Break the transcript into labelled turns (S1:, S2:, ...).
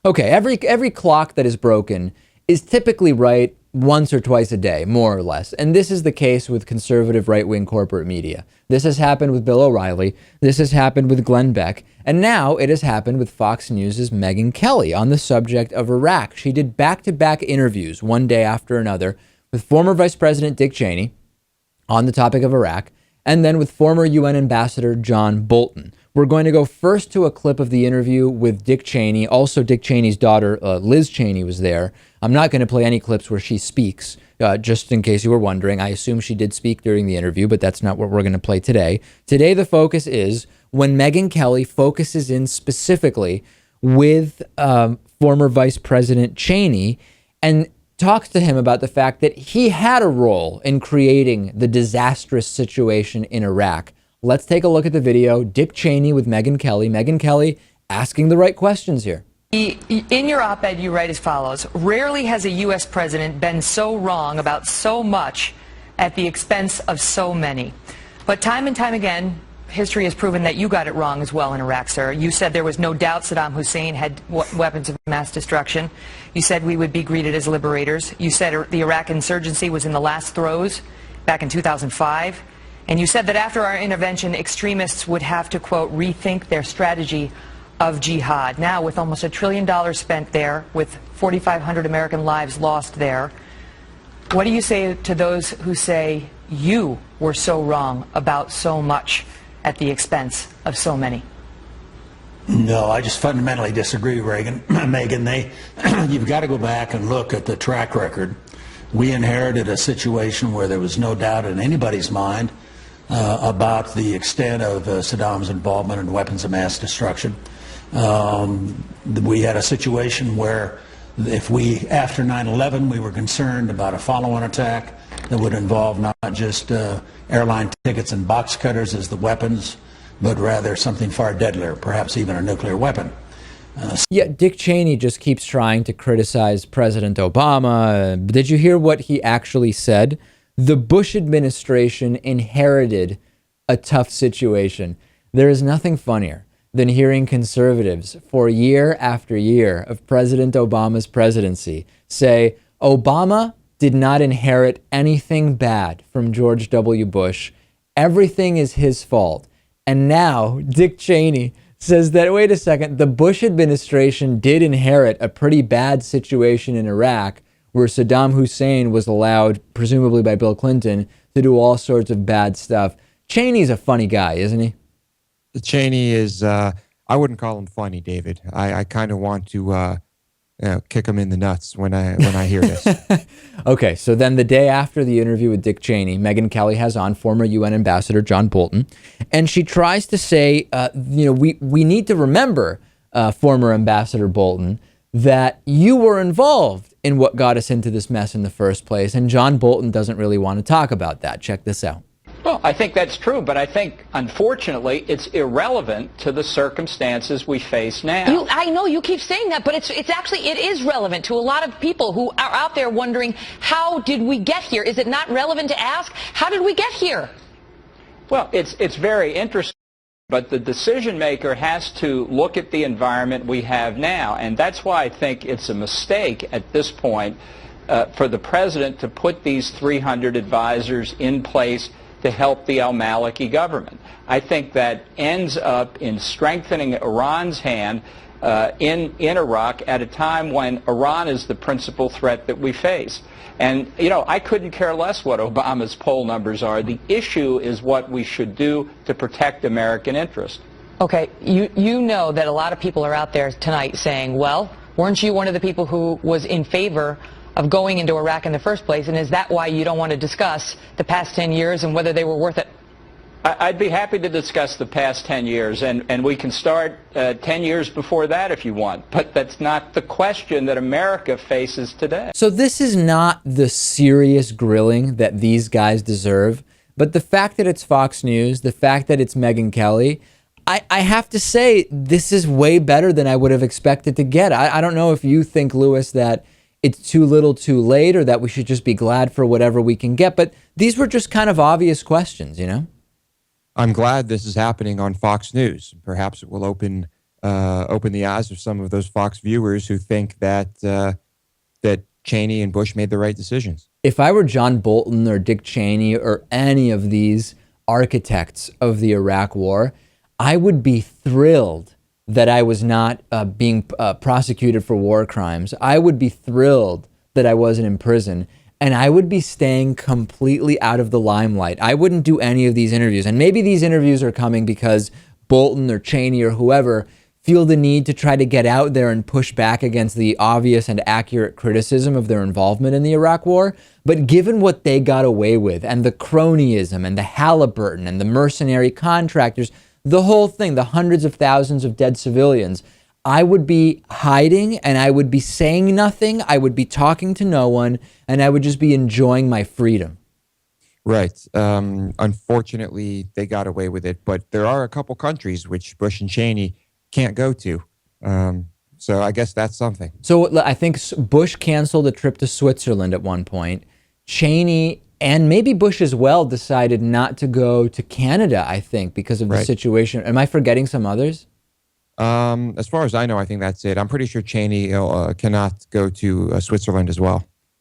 S1: Okay, every clock that is broken is typically right once or twice a day, more or less. And this is the case with conservative right-wing corporate media. This has happened with Bill O'Reilly. This has happened with Glenn Beck. And now it has happened with Fox News' Megyn Kelly on the subject of Iraq. She did back-to-back interviews one day after another with former Vice President Dick Cheney on the topic of Iraq, and then with former UN Ambassador John Bolton. We're going to go first to a clip of the interview with Dick Cheney. Also, Dick Cheney's daughter, Liz Cheney, was there. I'm not going to play any clips where she speaks, just in case you were wondering. I assume she did speak during the interview, but that's not what we're going to play today. Today, the focus is when Megyn Kelly focuses in specifically with former Vice President Cheney and talks to him about the fact that he had a role in creating the disastrous situation in Iraq. Let's take a look at the video. Dick Cheney with Megyn Kelly. Megyn Kelly asking the right questions here.
S2: In your op-ed, you write as follows: rarely has a U.S. president been so wrong about so much at the expense of so many. But time and time again, history has proven that you got it wrong as well in Iraq, sir. You said there was no doubt Saddam Hussein had weapons of mass destruction. You said we would be greeted as liberators. You said the Iraq insurgency was in the last throes back in 2005. And you said that after our intervention, extremists would have to, quote, rethink their strategy of jihad. Now, with almost $1 trillion spent there, with 4,500 American lives lost there, what do you say to those who say you were so wrong about so much at the expense of so many?
S3: No, I just fundamentally disagree, Megyn. You've got to go back and look at the track record. We inherited a situation where there was no doubt in anybody's mind about the extent of Saddam's involvement in weapons of mass destruction. We had a situation where after 9/11, we were concerned about a follow-on attack that would involve not just airline tickets and box cutters as the weapons, but rather something far deadlier, perhaps even a nuclear weapon.
S1: Yeah, Dick Cheney just keeps trying to criticize President Obama. Did you hear what he actually said? The Bush administration inherited a tough situation. There is nothing funnier than hearing conservatives for year after year of President Obama's presidency say Obama did not inherit anything bad from George W. Bush. Everything is his fault. And now Dick Cheney says that, wait a second, the Bush administration did inherit a pretty bad situation in Iraq where Saddam Hussein was allowed, presumably by Bill Clinton, to do all sorts of bad stuff. Cheney's a funny guy, isn't he?
S4: Cheney is, I wouldn't call him funny, David. I kind of want to kick him in the nuts when I hear this.
S1: Okay, so then the day after the interview with Dick Cheney, Megyn Kelly has on former UN Ambassador John Bolton, and she tries to say, we need to remember, former Ambassador Bolton, that you were involved in what got us into this mess in the first place, and John Bolton doesn't really want to talk about that. Check this out.
S5: Well, I think that's true, but I think, unfortunately, it's irrelevant to the circumstances we face now.
S2: I know you keep saying that, but it is relevant to a lot of people who are out there wondering, how did we get here? Is it not relevant to ask, how did we get here?
S5: Well, it's very interesting, but the decision maker has to look at the environment we have now, and that's why I think it's a mistake at this point for the president to put these 300 advisors in place to help the al-Maliki government. I think that ends up in strengthening Iran's hand in Iraq at a time when Iran is the principal threat that we face. And, I couldn't care less what Obama's poll numbers are. The issue is what we should do to protect American interest.
S2: Okay, you know that a lot of people are out there tonight saying, well, weren't you one of the people who was in favor of going into Iraq in the first place, and is that why you don't want to discuss the past 10 years and whether they were worth it?
S5: I'd be happy to discuss the past 10 years, and we can start 10 years before that if you want, but that's not the question that America faces today.
S1: So this is not the serious grilling that these guys deserve, but the fact that it's Fox News, the fact that it's Megyn Kelly, I have to say this is way better than I would have expected to get. I don't know if you think, Lewis, that it's too little too late or that we should just be glad for whatever we can get. But these were just kind of obvious questions,
S4: I'm glad this is happening on Fox News. Perhaps it will open open the eyes of some of those Fox viewers who think that that Cheney and Bush made the right decisions.
S1: If I were John Bolton or Dick Cheney or any of these architects of the Iraq War, I would be thrilled that I was not being prosecuted for war crimes. I would be thrilled that I wasn't in prison, and I would be staying completely out of the limelight. I wouldn't do any of these interviews. And maybe these interviews are coming because Bolton or Cheney or whoever feel the need to try to get out there and push back against the obvious and accurate criticism of their involvement in the Iraq War. But given what they got away with, and the cronyism and the Halliburton and the mercenary contractors, the whole thing, the hundreds of thousands of dead civilians, I would be hiding and I would be saying nothing. I would be talking to no one, and I would just be enjoying my freedom.
S4: Right. Unfortunately, they got away with it, but there are a couple countries which Bush and Cheney can't go to. So I guess that's something.
S1: So I think Bush canceled a trip to Switzerland at one point. Cheney and maybe Bush as well decided not to go to Canada, I think, because of the situation. Am I forgetting some others?
S4: As far as I know, I think that's it. I'm pretty sure Cheney cannot go to Switzerland as well.